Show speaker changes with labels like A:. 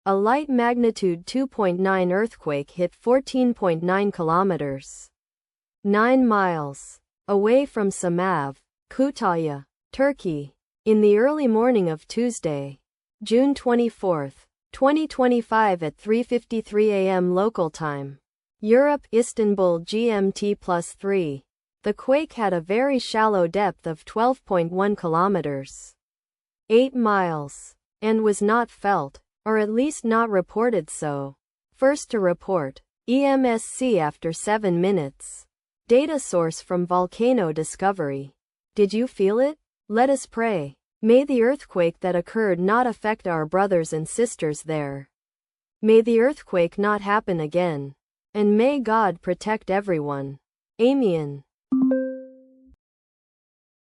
A: A light magnitude 2.9 earthquake hit 14.9 kilometers, 9 miles, away from Simav, Kuetahya, Turkey, in the early morning of Tuesday, June 24, 2025 at 3:53 a.m. local time. Europe, Istanbul GMT +3. The quake had a very shallow depth of 12.1 kilometers, 8 miles, and was not felt, or at least not reported so. First to report, EMSC after 7 minutes. Data source from Volcano Discovery. Did you feel it? Let us pray. May the earthquake that occurred not affect our brothers and sisters there. May the earthquake not happen again. And may God protect everyone. Amen.